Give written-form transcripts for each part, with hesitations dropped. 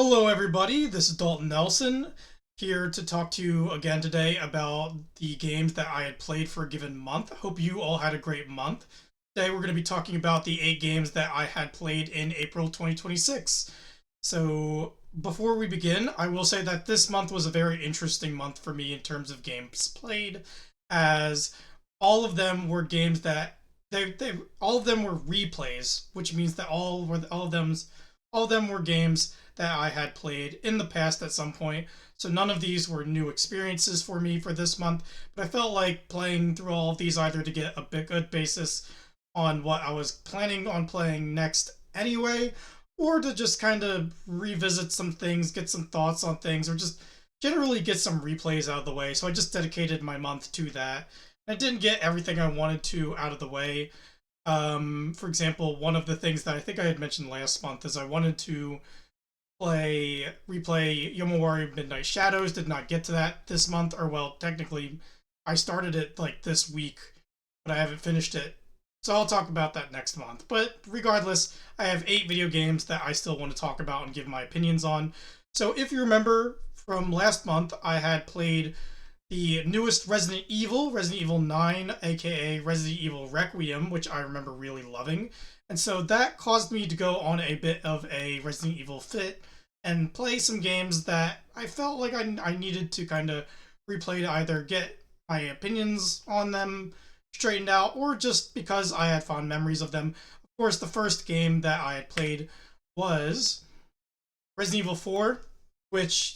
Hello, everybody. This is Dalton Nelson here to talk to you again today about the games that I had played for a given month. Hope you all had a great month. Today, we're going to be talking about the 8 games that I had played in April 2026. So, before we begin, I will say that this month was a very interesting month for me in terms of games played, as all of them were games that all of them were replays, which means that all of them were games that I had played in the past at some point. So none of these were new experiences for me for this month, but I felt like playing through all of these either to get a good basis on what I was planning on playing next anyway, or to just kind of revisit some things, get some thoughts on things, or just generally get some replays out of the way. So I just dedicated my month to that. I didn't get everything I wanted to out of the way. For example, one of the things that I think I had mentioned last month is I wanted to replay Yomawari Midnight Shadows. Did not get to that this month, or well, technically, I started it like this week, but I haven't finished it. So I'll talk about that next month. But regardless, I have 8 video games that I still want to talk about and give my opinions on. So if you remember from last month, I had played the newest Resident Evil 9, aka Resident Evil Requiem, which I remember really loving. And so that caused me to go on a bit of a Resident Evil fit and play some games that I felt like I needed to kind of replay to either get my opinions on them straightened out or just because I had fond memories of them. Of course, the first game that I had played was Resident Evil 4,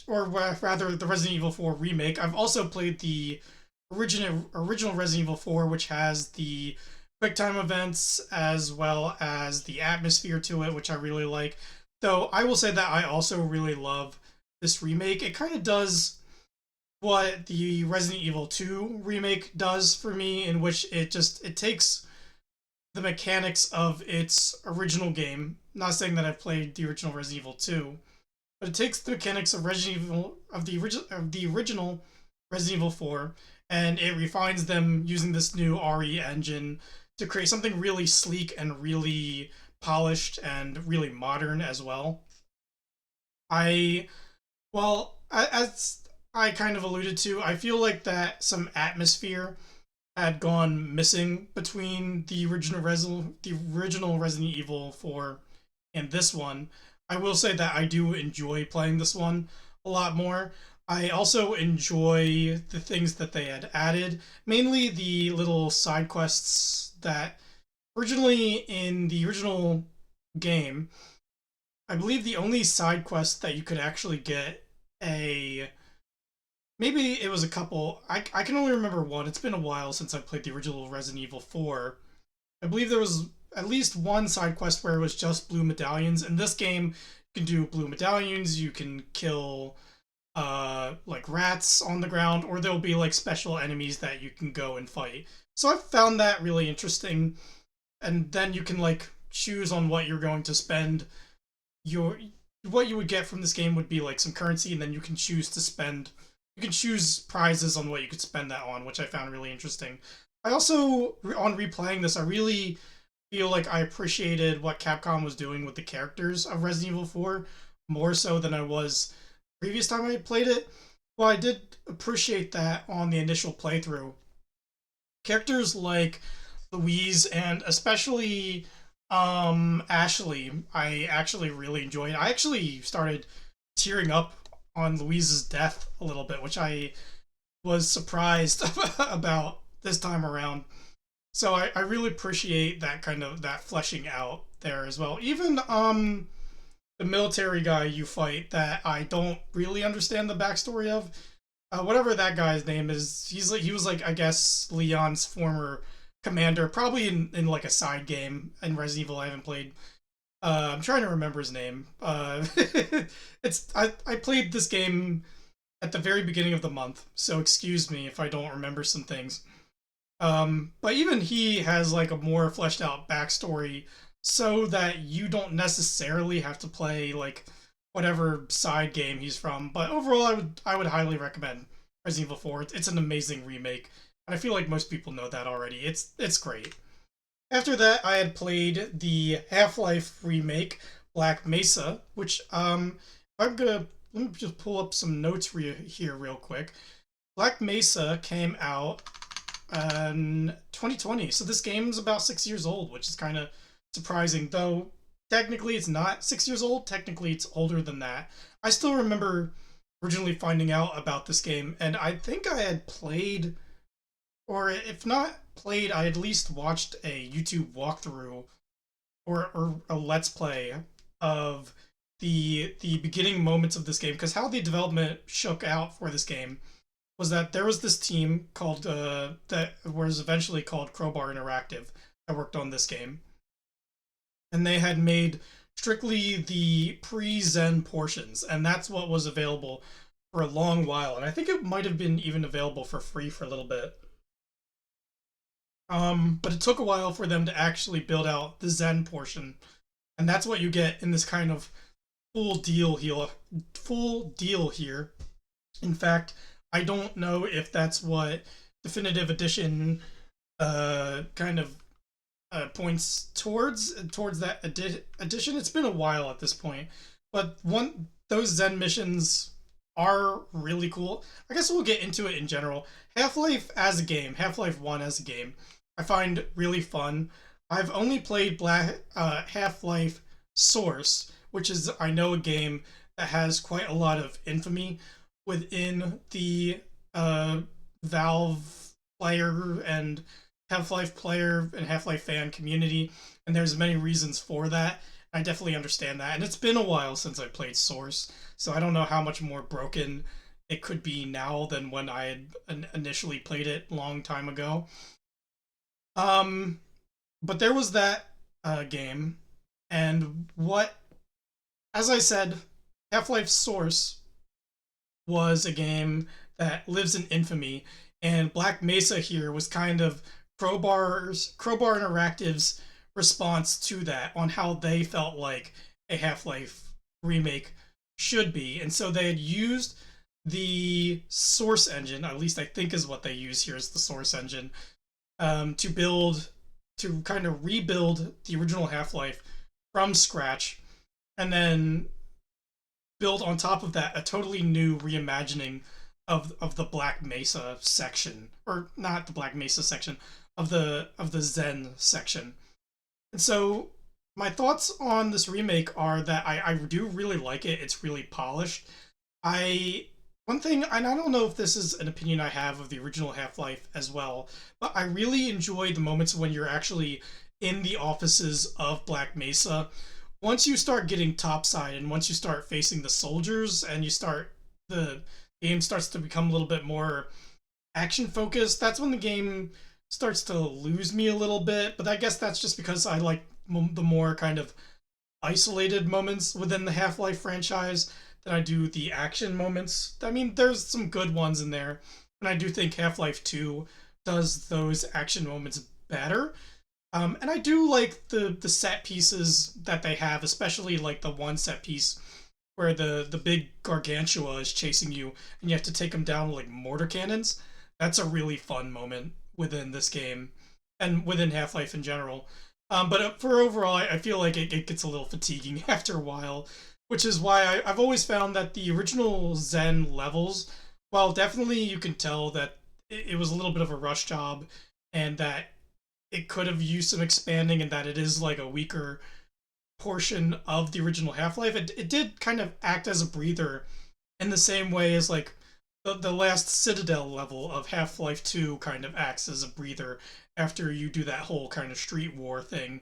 or rather, the Resident Evil 4 remake. I've also played the original Resident Evil 4, which has the quick time events as well as the atmosphere to it, which I really like. Though I will say that I also really love this remake. It kind of does what the Resident Evil 2 remake does for me, in which it takes the mechanics of its original game. Not saying that I've played the original Resident Evil 2, but it takes the mechanics of Resident Evil of the original Resident Evil 4 and it refines them using this new RE engine to create something really sleek and really polished and really modern as well. I as I kind of alluded to, I feel like that some atmosphere had gone missing between the original Resident Evil 4 and this one. I will say that I do enjoy playing this one a lot more. I also enjoy the things that they had added, mainly the little side quests that originally in the original game, I believe the only side quest that you could actually get a maybe it was a couple. I can only remember one. It's been a while since I played the original Resident Evil 4. I believe there was at least one side quest where it was just blue medallions. In this game, you can do blue medallions, you can kill like rats on the ground, or there'll be like special enemies that you can go and fight. So I found that really interesting. And then you can like choose on what you're going to spend your what you would get from this game would be like some currency, and then you can choose prizes on what you could spend that on, which I found really interesting. I also, on replaying this, I really feel like I appreciated what Capcom was doing with the characters of Resident Evil 4 more so than I was previous time I played it. Well, I did appreciate that on the initial playthrough. Characters like Louise and especially Ashley, I actually really enjoyed. I actually started tearing up on Louise's death a little bit, which I was surprised about this time around. So I really appreciate that kind of that fleshing out there as well. Even the military guy you fight that I don't really understand the backstory of. Whatever that guy's name is, he was like I guess Leon's former commander, probably in like a side game in Resident Evil I haven't played. I'm trying to remember his name. I played this game at the very beginning of the month, so excuse me if I don't remember some things. But even he has like a more fleshed out backstory, so that you don't necessarily have to play like whatever side game he's from. But overall, I would highly recommend Resident Evil 4. It's an amazing remake, and I feel like most people know that already. It's great. After that, I had played the Half-Life remake, Black Mesa, which I'm gonna let me just pull up some notes here real quick. Black Mesa came out in 2020, so this game's about 6 years old, which is kind of surprising. Though technically it's not 6 years old. Technically it's older than that. I still remember originally finding out about this game, and I think I had played, or if not played, I at least watched a YouTube walkthrough or a let's play of the beginning moments of this game, because how the development shook out for this game was that there was this team called that was eventually called Crowbar Interactive that worked on this game, and they had made strictly the pre-Zen portions, and that's what was available for a long while, and I think it might have been even available for free for a little bit. But it took a while for them to actually build out the Zen portion, and that's what you get in this kind of full deal here. Full deal here. In fact, I don't know if that's what Definitive Edition kind of points towards that edition. It's been a while at this point, but one those Zen missions are really cool. I guess we'll get into it in general. Half-Life as a game, Half-Life 1 as a game, I find really fun. I've only played Half-Life Source, which is, I know, a game that has quite a lot of infamy within the Valve player and Half-Life player and Half-Life fan community, and there's many reasons for that. I definitely understand that, and it's been a while since I played Source, so I don't know how much more broken it could be now than when I had initially played it a long time ago. Um, but there was that game, and what, as I said, Half-Life Source was a game that lives in infamy, and Black Mesa here was kind of Crowbar Interactive's response to that on how they felt like a Half-Life remake should be. And so they had used the Source engine, at least I think is what they use here is the Source engine, to kind of rebuild the original Half-Life from scratch, and then build on top of that a totally new reimagining of the Black Mesa section, or not the Black Mesa section, of the Zen section. And so my thoughts on this remake are that I do really like it. It's really polished. I One thing, and I don't know if this is an opinion I have of the original Half-Life as well, but I really enjoy the moments when you're actually in the offices of Black Mesa. Once you start getting topside and once you start facing the soldiers and the game starts to become a little bit more action focused, that's when the game starts to lose me a little bit. But I guess that's just because I like the more kind of isolated moments within the Half-Life franchise than I do the action moments. I mean, there's some good ones in there, and I do think Half-Life 2 does those action moments better. And I do like the set pieces that they have, especially like the one set piece where the big gargantua is chasing you and you have to take him down with like mortar cannons. That's a really fun moment within this game and within Half-Life in general. But for overall, I feel like it gets a little fatiguing after a while, which is why I've always found that the original Zen levels, while definitely you can tell that it was a little bit of a rush job and that it could have used some expanding and that it is like a weaker portion of the original Half-Life, it did kind of act as a breather in the same way as like the last Citadel level of Half-Life 2 kind of acts as a breather after you do that whole kind of street war thing.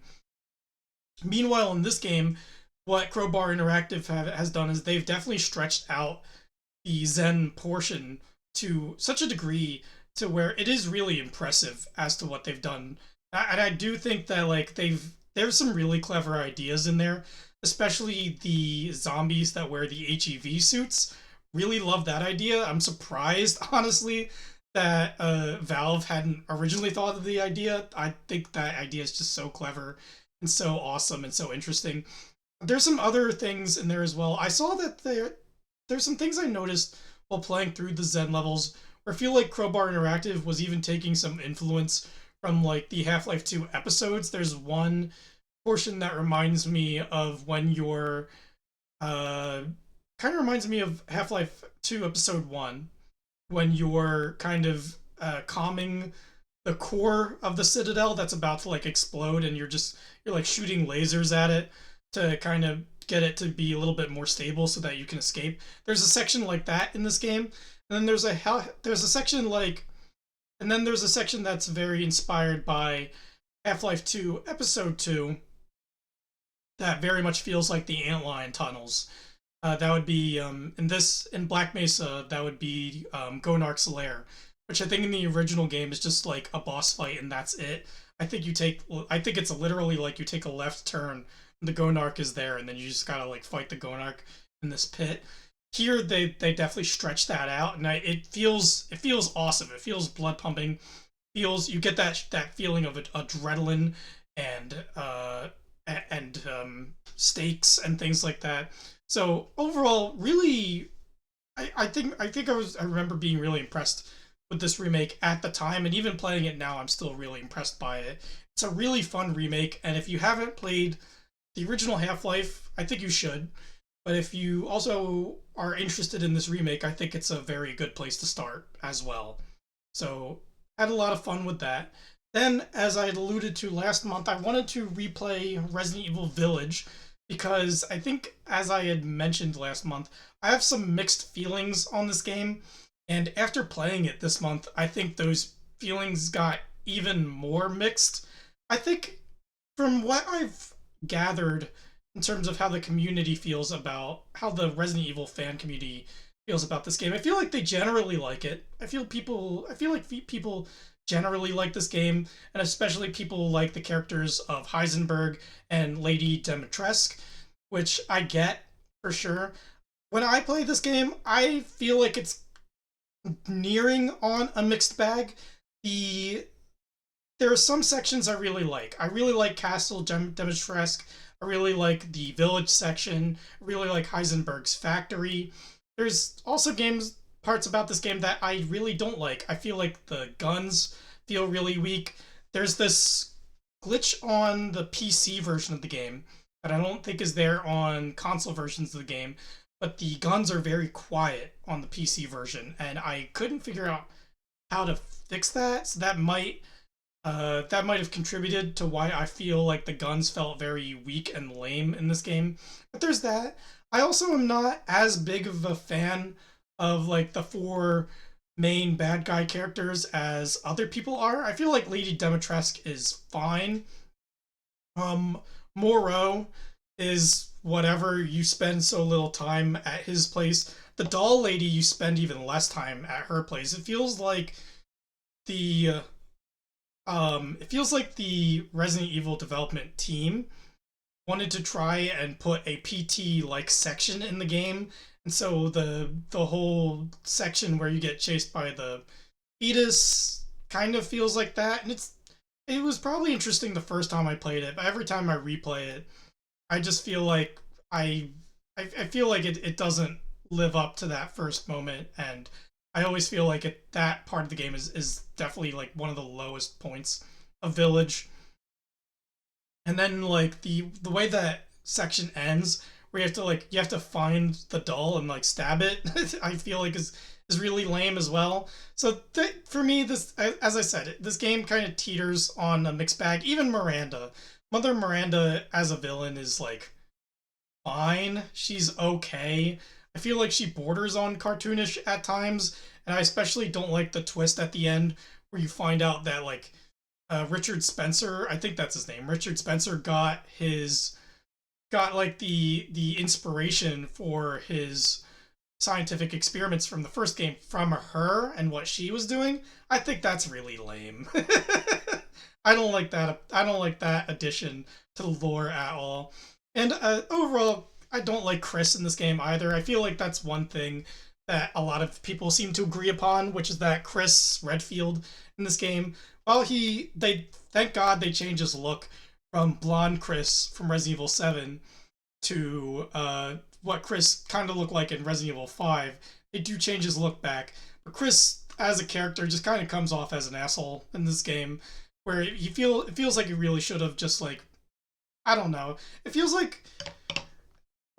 Meanwhile, in this game, what Crowbar Interactive has done is they've definitely stretched out the Zen portion to such a degree to where it is really impressive as to what they've done. And I do think that like there's some really clever ideas in there, especially the zombies that wear the HEV suits. Really love that idea. I'm surprised, honestly, that Valve hadn't originally thought of the idea. I think that idea is just so clever and so awesome and so interesting. There's some other things in there as well. I saw that there's some things I noticed while playing through the Zen levels where I feel like Crowbar Interactive was even taking some influence from like the Half-Life 2 episodes. There's one portion that reminds me of when you're uh kind of reminds me of Half-Life 2 Episode 1 when you're kind of calming the core of the Citadel that's about to like explode, and you're like shooting lasers at it to kind of get it to be a little bit more stable so that you can escape. There's a section like that in this game, and then there's a section like, and then there's a section that's very inspired by Half-Life 2 Episode 2 that very much feels like the antlion tunnels. That would be in Black Mesa. That would be Gonarch's lair, which I think in the original game is just like a boss fight and that's it. I think it's literally like you take a left turn, and the Gonarch is there, and then you just gotta like fight the Gonarch in this pit. Here they definitely stretch that out, and it feels awesome. It feels blood pumping. Feels you get that feeling of adrenaline and stakes and things like that. So overall, really, I remember being really impressed with this remake at the time, and even playing it now, I'm still really impressed by it. It's a really fun remake, and if you haven't played the original Half-Life, I think you should. But if you also are interested in this remake, I think it's a very good place to start as well. So, had a lot of fun with that. Then, as I had alluded to last month, I wanted to replay Resident Evil Village because I think, as I had mentioned last month, I have some mixed feelings on this game. And after playing it this month, I think those feelings got even more mixed. I think, from what I've gathered in terms of how the community feels about how the Resident Evil fan community feels about this game, I feel like they generally like it. I feel like people generally like this game, and especially people like the characters of Heisenberg and Lady Dimitrescu, which I get for sure. When I play this game, I feel like it's nearing on a mixed bag. There are some sections I really like. I really like Castle Dimitrescu. I really like the village section. I really like Heisenberg's factory. There's also parts about this game that I really don't like. I feel like the guns feel really weak. There's this glitch on the PC version of the game that I don't think is there on console versions of the game, but the guns are very quiet on the PC version, and I couldn't figure out how to fix that. So that might have contributed to why I feel like the guns felt very weak and lame in this game. But there's that. I also am not as big of a fan of like the four main bad guy characters as other people are. I feel like Lady Dimitrescu is fine. Moreau is whatever. You spend so little time at his place. The doll lady, you spend even less time at her place. It feels like the Resident Evil development team wanted to try and put a PT like section in the game, and so the whole section where you get chased by the fetus kind of feels like that. And it was probably interesting the first time I played it, but every time I replay it, I just feel like I feel like it doesn't live up to that first moment, and I always feel like that part of the game is definitely like one of the lowest points of Village. And then like the way that section ends, where you have to find the doll and like stab it, I feel like is really lame as well. So for me, this, as I said, this game kind of teeters on a mixed bag. Even Mother Miranda as a villain is like fine. She's okay. I feel like she borders on cartoonish at times, and I especially don't like the twist at the end where you find out that like Richard Spencer, I think that's his name. Richard Spencer got like the inspiration for his scientific experiments from the first game from her and what she was doing. I think that's really lame. I don't like that. I don't like that addition to the lore at all. And overall, I don't like Chris in this game either. I feel like that's one thing that a lot of people seem to agree upon, which is that Chris Redfield in this game, well, thank God they changed his look from blonde Chris from Resident Evil 7 to what Chris kind of looked like in Resident Evil 5. They do change his look back, but Chris as a character just kind of comes off as an asshole in this game, where it feels like he really should have just like, I don't know. It feels like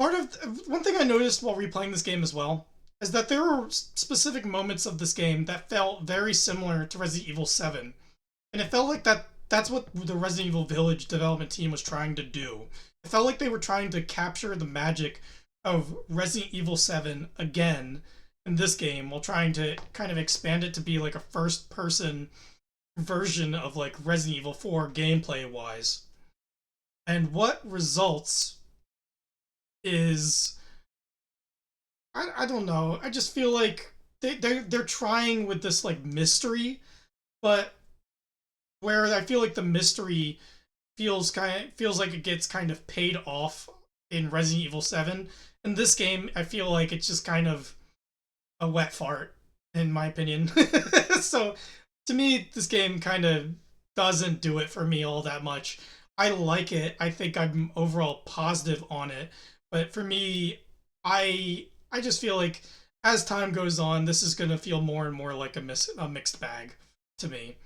Part of one thing I noticed while replaying this game as well is that there were specific moments of this game that felt very similar to Resident Evil 7. And it felt like that's what the Resident Evil Village development team was trying to do. It felt like they were trying to capture the magic of Resident Evil 7 again in this game while trying to kind of expand it to be like a first person version of like Resident Evil 4 gameplay wise. And what results is I don't know. I just feel like they're trying with this like mystery, but where I feel like the mystery feels like it gets kind of paid off in Resident Evil 7. In this game, I feel like it's just kind of a wet fart, in my opinion. So to me, this game kind of doesn't do it for me all that much. I like it. I think I'm overall positive on it. But for me, I just feel like as time goes on, this is gonna feel more and more like a mixed bag to me.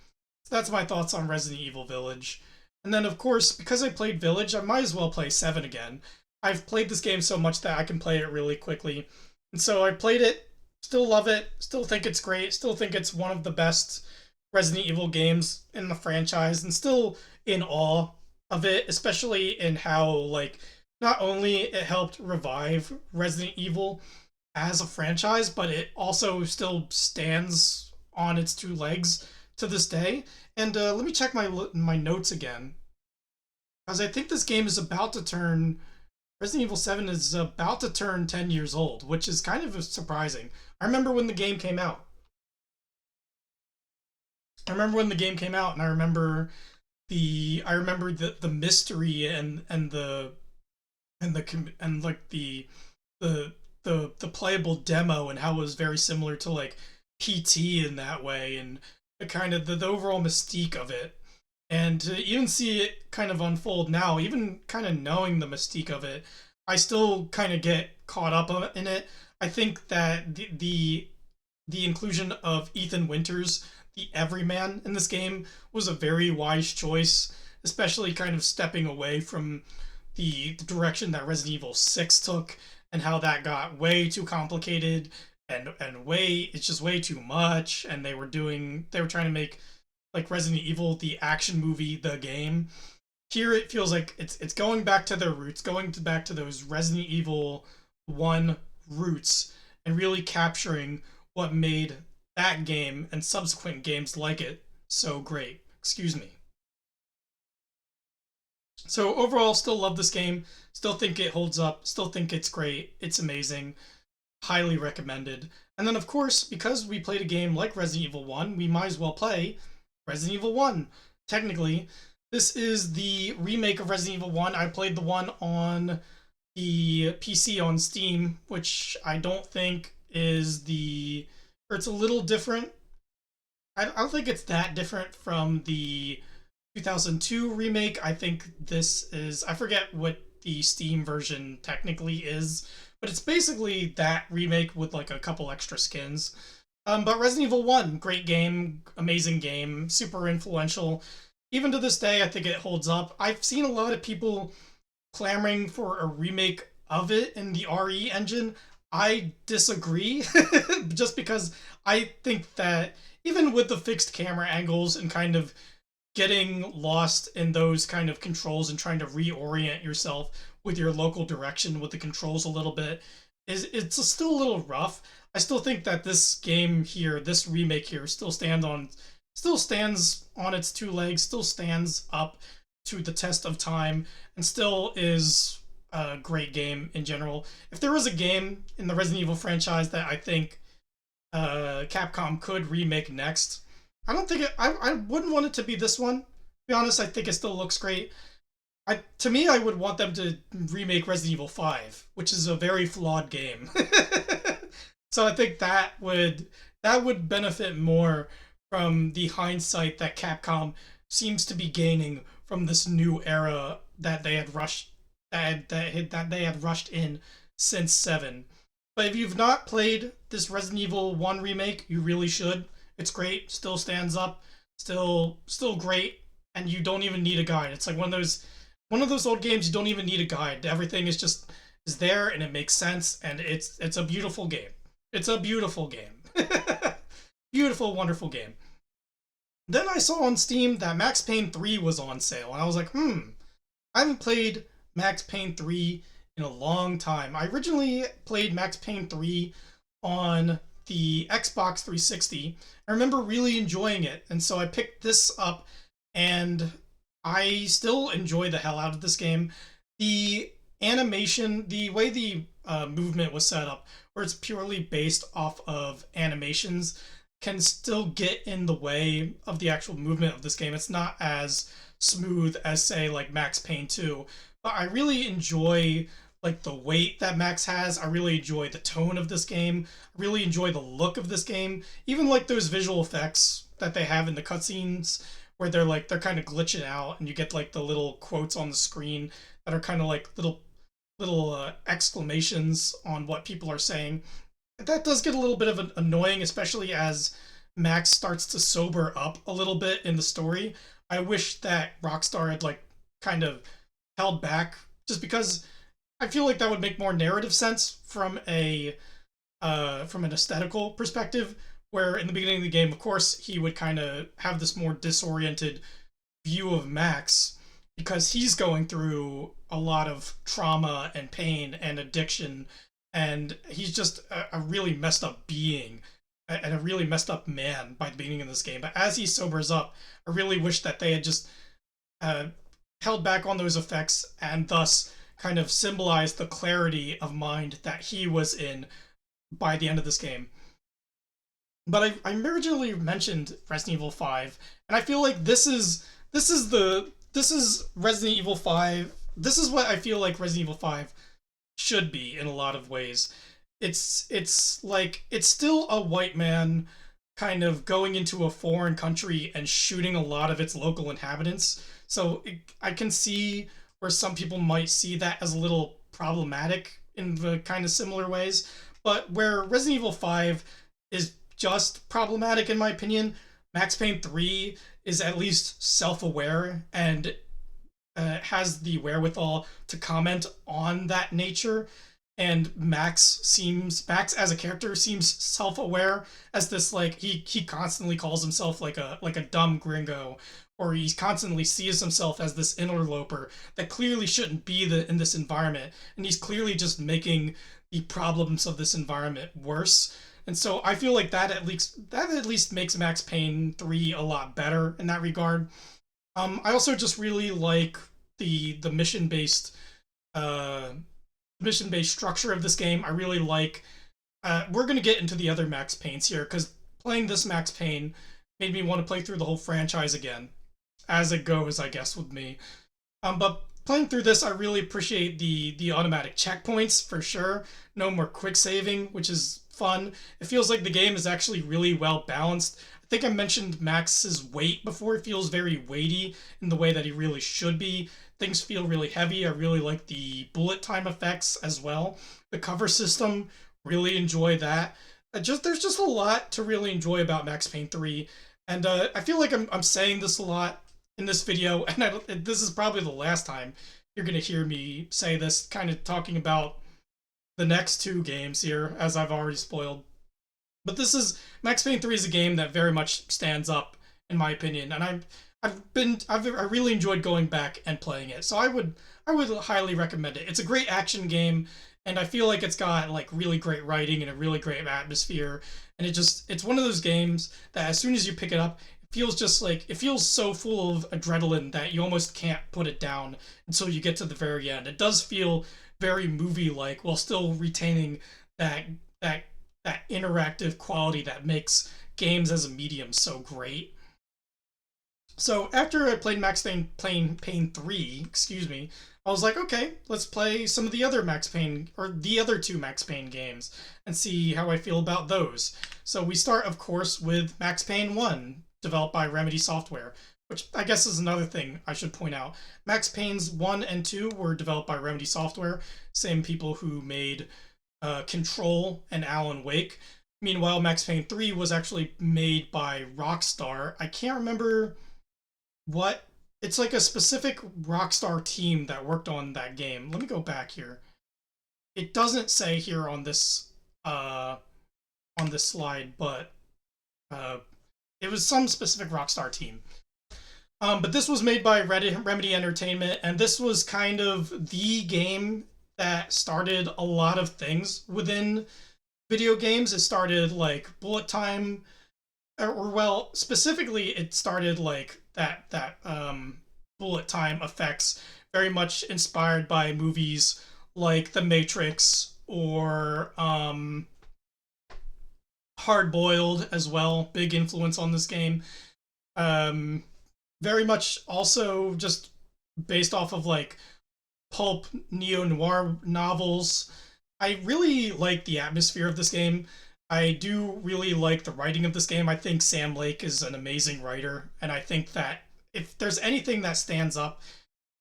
So that's my thoughts on Resident Evil Village. And then, of course, because I played Village, I might as well play 7 again. I've played this game so much that I can play it really quickly. And so I played it, still love it, still think it's great, still think it's one of the best Resident Evil games in the franchise, and still in awe of it, especially in how, like, not only it helped revive Resident Evil as a franchise, but it also still stands on its two legs to this day. And let me check my notes again, because I think this game is about to turn Resident Evil 7 is about to turn 10 years old, which is kind of surprising. I remember when the game came out. And I remember the mystery and like the playable demo and how it was very similar to like PT in that way, and the kind of the overall mystique of it. And to even see it kind of unfold now, even kind of knowing the mystique of it, I still kind of get caught up in it. I think that the inclusion of Ethan Winters, the everyman in this game, was a very wise choice, especially kind of stepping away from the direction that Resident Evil 6 took, and how that got way too complicated and it's just way too much, and they were trying to make like Resident Evil the action movie, the game. Here it feels like it's going back to their roots, back to those Resident Evil 1 roots, and really capturing what made that game and subsequent games like it so great. Excuse me. So overall, still love this game. Still think it holds up. Still think it's great. It's amazing. Highly recommended. And then, of course, because we played a game like Resident Evil 1, we might as well play Resident Evil 1. Technically, this is the remake of Resident Evil 1. I played the one on the PC on Steam, which I don't think is or it's a little different. I don't think it's that different from the 2002 remake. I think I forget what the Steam version technically is, but it's basically that remake with like a couple extra skins. But Resident Evil 1, great game, amazing game, super influential. Even to this day, I think it holds up. I've seen a lot of people clamoring for a remake of it in the RE engine. I disagree, just because I think that even with the fixed camera angles and kind of getting lost in those kind of controls and trying to reorient yourself with your local direction with the controls a little bit, it's still a little rough. I still think that this game here, this remake here, still stands on its two legs, still stands up to the test of time, and still is a great game in general. If there was a game in the Resident Evil franchise that I think Capcom could remake next, I don't think I wouldn't want it to be this one. To be honest, I think it still looks great. To me, I would want them to remake Resident Evil 5, which is a very flawed game. So I think that would benefit more from the hindsight that Capcom seems to be gaining from this new era that they had rushed in since 7. But if you've not played this Resident Evil 1 remake, you really should. It's great, still stands up, still great, and you don't even need a guide. It's like one of those old games you don't even need a guide. Everything is just is there and it makes sense, and it's a beautiful game. It's a beautiful game. Beautiful, wonderful game. Then I saw on Steam that Max Payne 3 was on sale, and I was like, I haven't played Max Payne 3 in a long time. I originally played Max Payne 3 on the Xbox 360. I remember really enjoying it, and so I picked this up, and I still enjoy the hell out of this game. The animation, the way the movement was set up, where it's purely based off of animations, can still get in the way of the actual movement of this game. It's not as smooth as, say, like Max Payne 2, but I really enjoy like the weight that Max has. I really enjoy the tone of this game. I really enjoy the look of this game. Even like those visual effects that they have in the cutscenes where they're kind of glitching out and you get like the little quotes on the screen that are kind of like little exclamations on what people are saying. That does get a little bit of annoying, especially as Max starts to sober up a little bit in the story. I wish that Rockstar had like kind of held back, just because I feel like that would make more narrative sense from an aesthetical perspective. Where in the beginning of the game, of course, he would kind of have this more disoriented view of Max because he's going through a lot of trauma and pain and addiction, and he's just a really messed up being and a really messed up man by the beginning of this game. But as he sobers up, I really wish that they had just uh, held back on those effects and thus kind of symbolized the clarity of mind that he was in by the end of this game. But I originally mentioned Resident Evil 5, and I feel like this is Resident Evil 5. This is what I feel like Resident Evil 5 should be in a lot of ways. It's like it's still a white man kind of going into a foreign country and shooting a lot of its local inhabitants. So I can see where some people might see that as a little problematic in the kind of similar ways. But where Resident Evil 5 is just problematic, in my opinion, Max Payne 3 is at least self aware and has the wherewithal to comment on that nature. And Max as a character seems self-aware as this, like he constantly calls himself like a dumb gringo, or he constantly sees himself as this interloper that clearly shouldn't be in this environment, and he's clearly just making the problems of this environment worse. And so I feel like that at least makes Max Payne 3 a lot better in that regard. I also just really like the uh, mission based structure of this game. I really like. We're gonna get into the other Max Paynes here because playing this Max Payne made me want to play through the whole franchise again, as it goes, I guess, with me. But playing through this, I really appreciate the automatic checkpoints for sure. No more quick saving, which is fun. It feels like the game is actually really well balanced. I think I mentioned Max's weight before. It feels very weighty in the way that he really should be. Things feel really heavy. I really like the bullet time effects as well. The cover system, really enjoy that. There's just a lot to really enjoy about Max Payne 3, and I feel like I'm saying this a lot in this video, and this is probably the last time you're gonna hear me say this. Kind of talking about the next two games here, as I've already spoiled. But this is Max Payne 3 is a game that very much stands up in my opinion, and I really enjoyed going back and playing it. So I would highly recommend it. It's a great action game, and I feel like it's got like really great writing and a really great atmosphere. And it's one of those games that as soon as you pick it up, it feels so full of adrenaline that you almost can't put it down until you get to the very end. It does feel very movie like while still retaining that that that interactive quality that makes games as a medium so great. So after I played Payne 3, excuse me, I was like, okay, let's play some of the other Max Payne, or the other two Max Payne games, and see how I feel about those. So we start, of course, with Max Payne 1, developed by Remedy Software, which I guess is another thing I should point out. Max Payne's 1 and 2 were developed by Remedy Software, same people who made Control and Alan Wake. Meanwhile, Max Payne 3 was actually made by Rockstar. I can't remember what. It's like a specific Rockstar team that worked on that game. Let me go back here. it doesn't say here on this slide, but uh, it was some specific Rockstar team. But this was made by Remedy Entertainment, and this was kind of the game that started a lot of things within video games. It started like bullet time, or well, specifically, it started like that bullet time effects, very much inspired by movies like The Matrix or Hard Boiled as well. Big influence on this game. Um, Very much also just based off of like pulp neo noir novels. I really like the atmosphere of this game. I do really like the writing of this game. I think Sam Lake is an amazing writer, and I think that if there's anything that stands up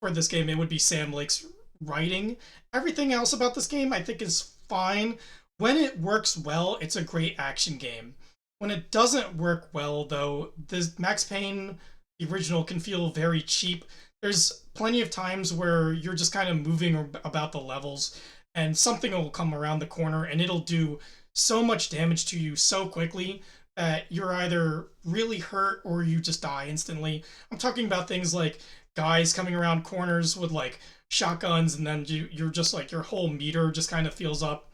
for this game, it would be Sam Lake's writing. Everything else about this game I think is fine. When it works well, it's a great action game. When it doesn't work well, though, this Max Payne, the original, can feel very cheap. There's plenty of times where you're just kind of moving about the levels and something will come around the corner and it'll do so much damage to you so quickly that you're either really hurt or you just die instantly. I'm talking about things like guys coming around corners with like shotguns, and then you're just like your whole meter just kind of fills up,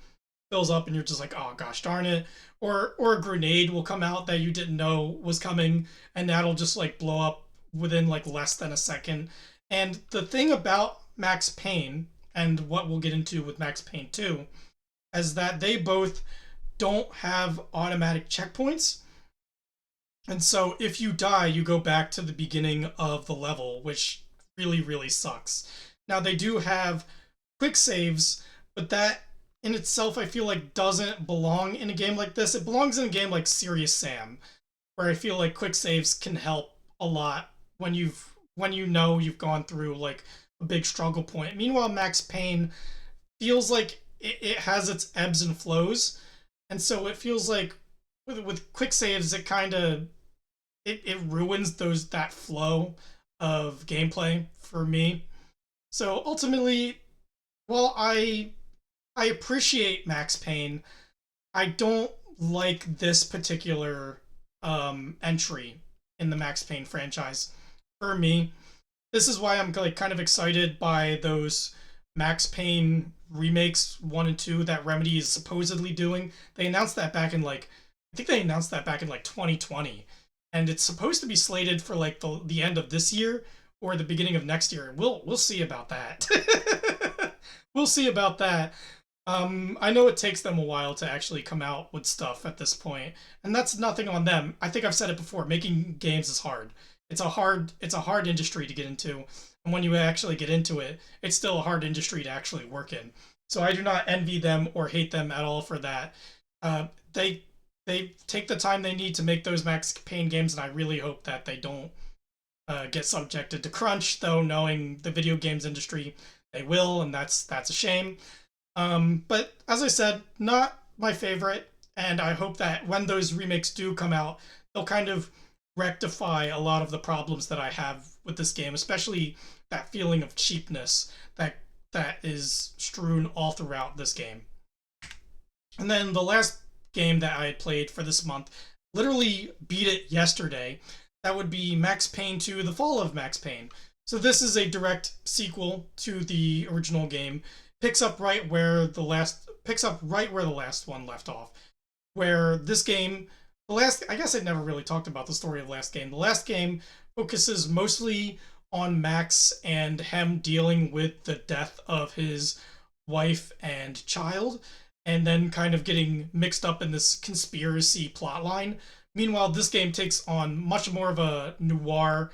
and you're just like, oh gosh darn it. Or a grenade will come out that you didn't know was coming, and that'll just like blow up within like less than a second. And the thing about Max Payne, and what we'll get into with Max Payne 2, is that they both don't have automatic checkpoints. And so if you die, you go back to the beginning of the level, which really, really sucks. Now, they do have quick saves, but that in itself, I feel like doesn't belong in a game like this. It belongs in a game like Serious Sam, where I feel like quick saves can help a lot when you know you've gone through like a big struggle point. Meanwhile, Max Payne feels like it has its ebbs and flows, and so it feels like with quick saves, it kind of it ruins that flow of gameplay for me. So ultimately, while I appreciate Max Payne, I don't like this particular entry in the Max Payne franchise. For me, this is why I'm like kind of excited by those Max Payne remakes 1 and 2 that Remedy is supposedly doing. They announced that back in like I think they announced that back in like 2020, and it's supposed to be slated for like the end of this year or the beginning of next year. We'll see about that. We'll see about that. I know it takes them a while to actually come out with stuff at this point, and that's nothing on them. I think I've said it before. Making games is hard. It's a hard industry to get into, and when you actually get into it, it's still a hard industry to actually work in. So I do not envy them or hate them at all for that. They take the time they need to make those Max Payne games, and I really hope that they don't get subjected to crunch. Though knowing the video games industry, they will, and that's a shame. But as I said, not my favorite, and I hope that when those remakes do come out, they'll kind of rectify a lot of the problems that I have with this game, especially that feeling of cheapness that is strewn all throughout this game. And then the last game that I had played for this month, literally beat it yesterday, that would be Max Payne 2: The Fall of Max Payne. So this is a direct sequel to the original game. Picks up right where the last one left off. Where this game, I guess I never really talked about the story of the last game. The last game focuses mostly on Max and him dealing with the death of his wife and child, and then kind of getting mixed up in this conspiracy plotline. Meanwhile, this game takes on much more of a noir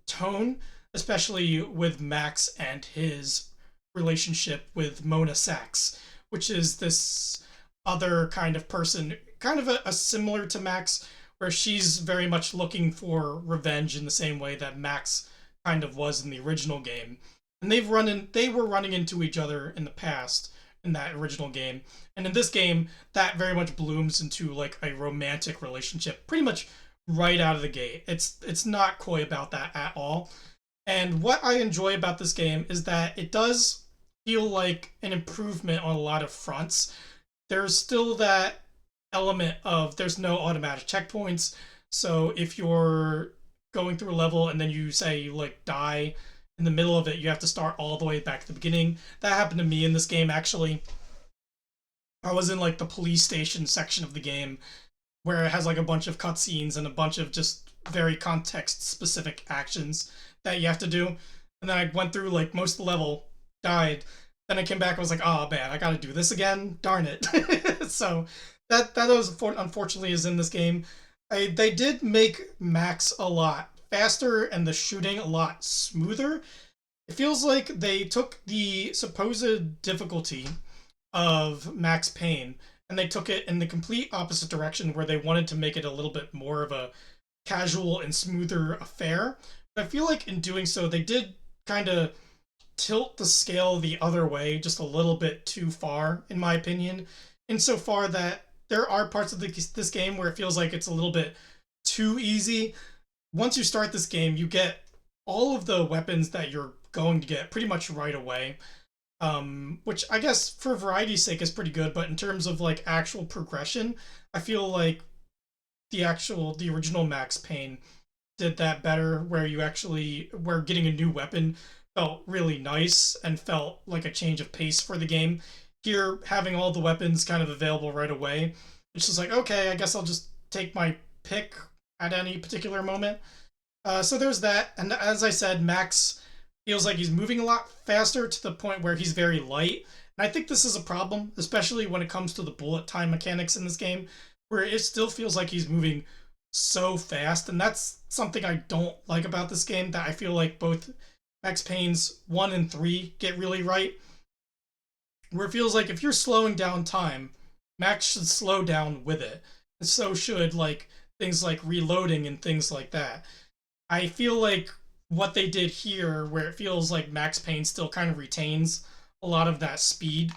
tone, especially with Max and his relationship with Mona Sachs, which is this other kind of person, kind of a similar to Max, where she's very much looking for revenge in the same way that Max kind of was in the original game. And they were running into each other in the past in that original game. And in this game, that very much blooms into like a romantic relationship pretty much right out of the gate. It's not coy about that at all. And what I enjoy about this game is that it does feel like an improvement on a lot of fronts. There's still that element of there's no automatic checkpoints. So if you're going through a level and then you say you like die in the middle of it, you have to start all the way back to the beginning. That happened to me in this game actually. I was in like the police station section of the game where it has like a bunch of cutscenes and a bunch of just very context specific actions that you have to do. And then I went through like most of the level, died. Then I came back and was like, oh man, I gotta do this again. Darn it. So that was unfortunately is in this game. They did make Max a lot faster and the shooting a lot smoother. It feels like they took the supposed difficulty of Max Payne and they took it in the complete opposite direction where they wanted to make it a little bit more of a casual and smoother affair. But I feel like in doing so, they did kind of tilt the scale the other way just a little bit too far, in my opinion, insofar that there are parts of this game where it feels like it's a little bit too easy. Once you start this game, you get all of the weapons that you're going to get pretty much right away. Which I guess for variety's sake is pretty good, but in terms of like actual progression, I feel like the original Max Payne did that better, where getting a new weapon felt really nice and felt like a change of pace for the game. Here, having all the weapons kind of available right away, it's just like, okay, I guess I'll just take my pick at any particular moment. So there's that, and as I said, Max feels like he's moving a lot faster to the point where he's very light. And I think this is a problem, especially when it comes to the bullet time mechanics in this game, where it still feels like he's moving so fast. And that's something I don't like about this game that I feel like both Max Payne's 1 and 3 get really right. Where it feels like if you're slowing down time, Max should slow down with it. And so should like things like reloading and things like that. I feel like what they did here, where it feels like Max Payne still kind of retains a lot of that speed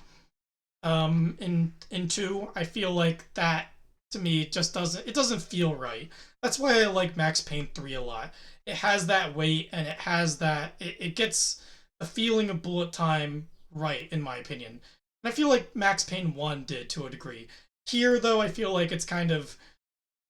in 2, I feel like that to me just doesn't feel right. That's why I like Max Payne 3 a lot. It has that weight and it has that it gets the feeling of bullet time right, in my opinion. And I feel like Max Payne 1 did to a degree. Here though, I feel like it's kind of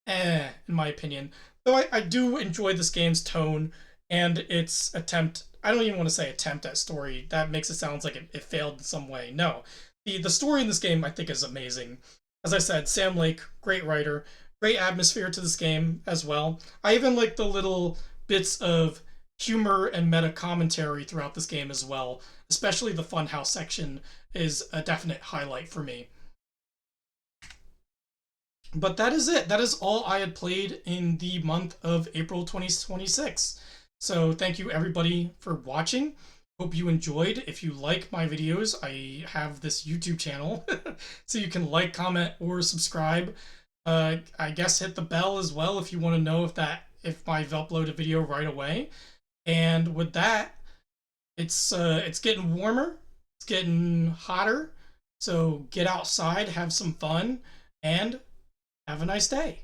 in my opinion. Though I do enjoy this game's tone and its attempt. I don't even want to say attempt at story. That makes it sound like it failed in some way. No. The story in this game I think is amazing. As I said, Sam Lake, great writer, great atmosphere to this game as well. I even like the little bits of humor and meta commentary throughout this game as well. Especially the Funhouse section is a definite highlight for me. But that is it. That is all I had played in the month of April 2026. So thank you everybody for watching. Hope you enjoyed. If you like my videos, I have this YouTube channel, so you can like, comment, or subscribe. I guess hit the bell as well if you want to know if I upload a video right away. And with that, it's getting warmer, it's getting hotter. So get outside, have some fun, and have a nice day.